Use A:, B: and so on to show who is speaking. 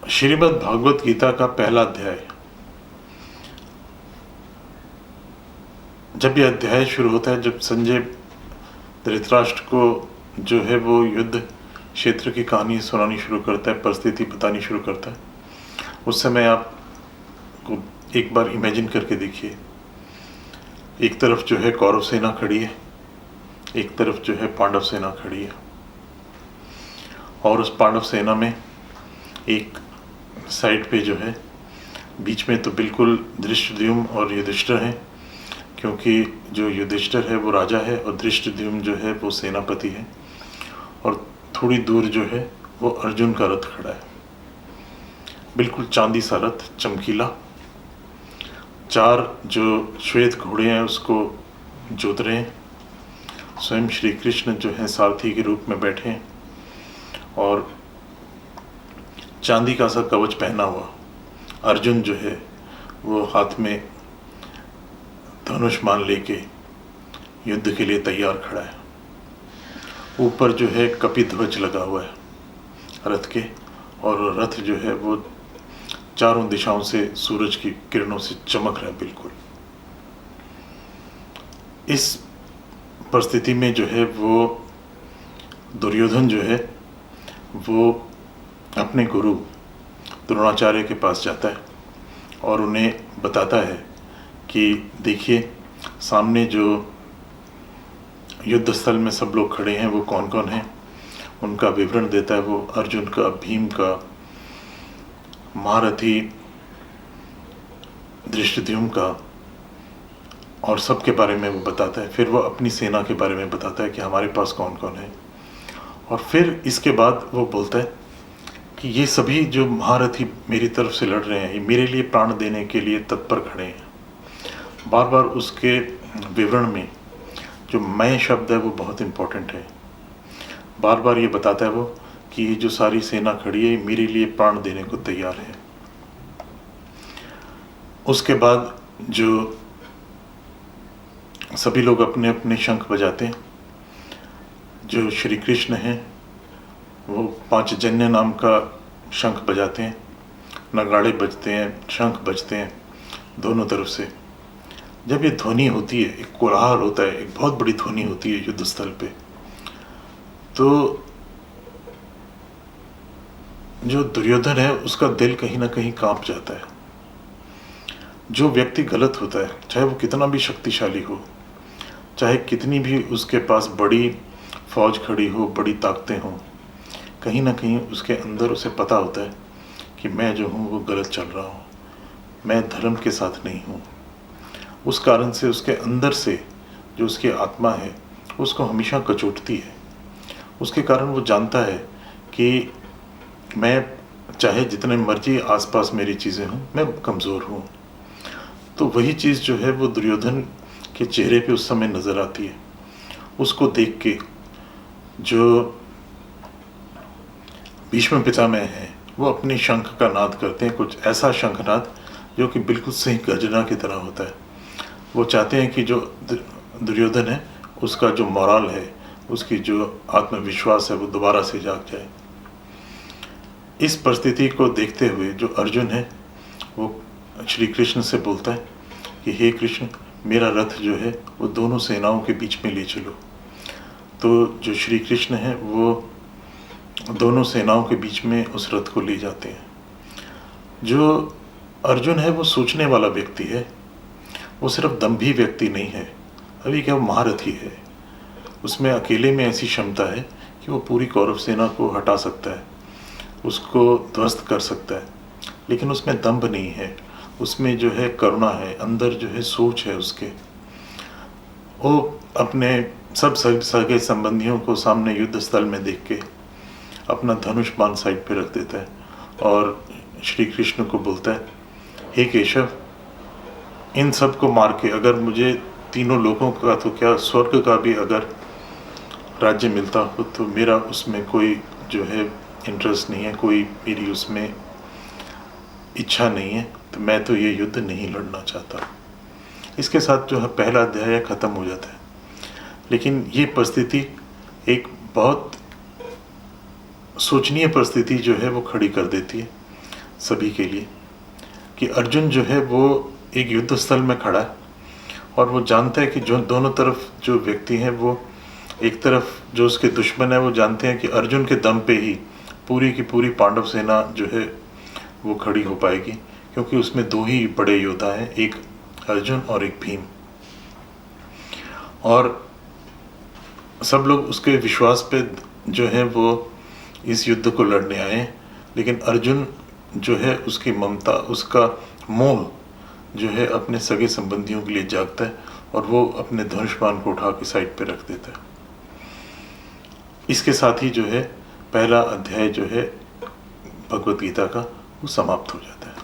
A: श्रीमद् भागवत गीता का पहला अध्याय। जब यह अध्याय शुरू होता है, जब संजय धृतराष्ट्र को जो है वो युद्ध क्षेत्र की कहानी सुनानी शुरू करता है, परिस्थिति बतानी शुरू करता है, उस समय आप को एक बार इमेजिन करके देखिए। एक तरफ जो है कौरव सेना खड़ी है, एक तरफ जो है पांडव सेना खड़ी है, और उस पांडव सेना में एक साइड पे जो है बीच में तो बिल्कुल धृष्टद्युम्न और युधिष्ठिर हैं, क्योंकि जो युधिष्ठिर है वो राजा है और धृष्टद्युम्न जो है वो सेनापति है, और थोड़ी दूर जो है वो अर्जुन का रथ खड़ा है, बिल्कुल चांदी सा रथ, चमकीला। 4 जो श्वेत घोड़े हैं उसको जोत रहे हैं। स्वयं श्री कृष्ण जो है सारथी के रूप में बैठे हैं, और चांदी का सा कवच पहना हुआ अर्जुन जो है वो हाथ में धनुष्मान लेके युद्ध के लिए तैयार खड़ा है। ऊपर जो है कपिध्वज लगा हुआ है रथ के, और रथ जो है वो चारों दिशाओं से सूरज की किरणों से चमक रहा है बिल्कुल। इस परिस्थिति में जो है वो दुर्योधन जो है वो अपने गुरु द्रोणाचार्य के पास जाता है और उन्हें बताता है कि देखिए सामने जो युद्ध स्थल में सब लोग खड़े हैं वो कौन कौन हैं, उनका विवरण देता है। वो अर्जुन का, भीम का, महारथी धृष्टद्युम्न का, और सबके बारे में वो बताता है। फिर वो अपनी सेना के बारे में बताता है कि हमारे पास कौन कौन है, और फिर इसके बाद वो बोलता है कि ये सभी जो महारथी मेरी तरफ से लड़ रहे हैं, ये मेरे लिए प्राण देने के लिए तत्पर खड़े हैं। बार बार उसके विवरण में जो मैं शब्द है वो बहुत इम्पोर्टेंट है। बार बार ये बताता है वो कि ये जो सारी सेना खड़ी है मेरे लिए प्राण देने को तैयार है। उसके बाद जो सभी लोग अपने अपने शंख बजाते हैं। जो श्री कृष्ण हैं वो पांचजन्य नाम का शंख बजाते हैं, नगाड़े बजते हैं, शंख बजते हैं दोनों तरफ से। जब ये ध्वनि होती है, एक कोलाहल होता है, एक बहुत बड़ी ध्वनि होती है युद्ध स्थल पे, तो जो दुर्योधन है उसका दिल कहीं ना कहीं कांप जाता है। जो व्यक्ति गलत होता है, चाहे वो कितना भी शक्तिशाली हो, चाहे कितनी भी उसके पास बड़ी फौज खड़ी हो, बड़ी ताकतें हों, कहीं ना कहीं उसके अंदर उसे पता होता है कि मैं जो हूँ वो गलत चल रहा हूँ, मैं धर्म के साथ नहीं हूँ। उस कारण से उसके अंदर से जो उसकी आत्मा है उसको हमेशा कचोटती है। उसके कारण वो जानता है कि मैं चाहे जितने मर्जी आसपास मेरी चीज़ें हों, मैं कमज़ोर हूँ। तो वही चीज़ जो है वो दुर्योधन के चेहरे पे उस समय नज़र आती है। उसको देख के जो भीष्म पितामह हैं वो अपने शंख का नाद करते हैं, कुछ ऐसा शंखनाद जो कि बिल्कुल सही गर्जना की तरह होता है। वो चाहते हैं कि जो दुर्योधन है उसका जो मोरल है, उसकी जो आत्मविश्वास है वो दोबारा से जाग जाए। इस परिस्थिति को देखते हुए जो अर्जुन है वो श्री कृष्ण से बोलता है कि हे कृष्ण, मेरा रथ जो है वो दोनों सेनाओं के बीच में ले चलो। तो जो श्री कृष्ण है वो दोनों सेनाओं के बीच में उस रथ को ले जाते हैं। जो अर्जुन है वो सोचने वाला व्यक्ति है, वो सिर्फ दम्भी व्यक्ति नहीं है। अभी क्या वो महारथी है, उसमें अकेले में ऐसी क्षमता है कि वो पूरी कौरव सेना को हटा सकता है, उसको ध्वस्त कर सकता है, लेकिन उसमें दम्भ नहीं है। उसमें जो है करुणा है, अंदर जो है सोच है उसके। वो अपने सब सगे संबंधियों को सामने युद्ध स्थल में देख के अपना धनुष बाण साइड पे रख देता है और श्री कृष्ण को बोलता है, हे केशव, इन सब को मार के अगर मुझे तीनों लोगों का तो क्या स्वर्ग का भी अगर राज्य मिलता हो तो मेरा उसमें कोई जो है इंटरेस्ट नहीं है, कोई मेरी उसमें इच्छा नहीं है, तो मैं तो ये युद्ध नहीं लड़ना चाहता। इसके साथ जो है पहला अध्याय ख़त्म हो जाता है। लेकिन ये परिस्थिति एक बहुत सोचनीय परिस्थिति जो है वो खड़ी कर देती है सभी के लिए कि अर्जुन जो है वो एक युद्ध स्थल में खड़ा है और वो जानता है कि जो दोनों तरफ जो व्यक्ति हैं वो एक तरफ जो उसके दुश्मन है वो जानते हैं कि अर्जुन के दम पे ही पूरी की पूरी पांडव सेना जो है वो खड़ी हो पाएगी, क्योंकि उसमें दो ही बड़े योद्धा हैं, एक अर्जुन और एक भीम। और सब लोग उसके विश्वास पे जो है वो इस युद्ध को लड़ने आए हैं, लेकिन अर्जुन जो है उसकी ममता, उसका मोह जो है अपने सगे संबंधियों के लिए जागता है और वो अपने धनुष बाण को उठा के साइड पे रख देता है। इसके साथ ही जो है पहला अध्याय जो है भगवत गीता का वो समाप्त हो जाता है।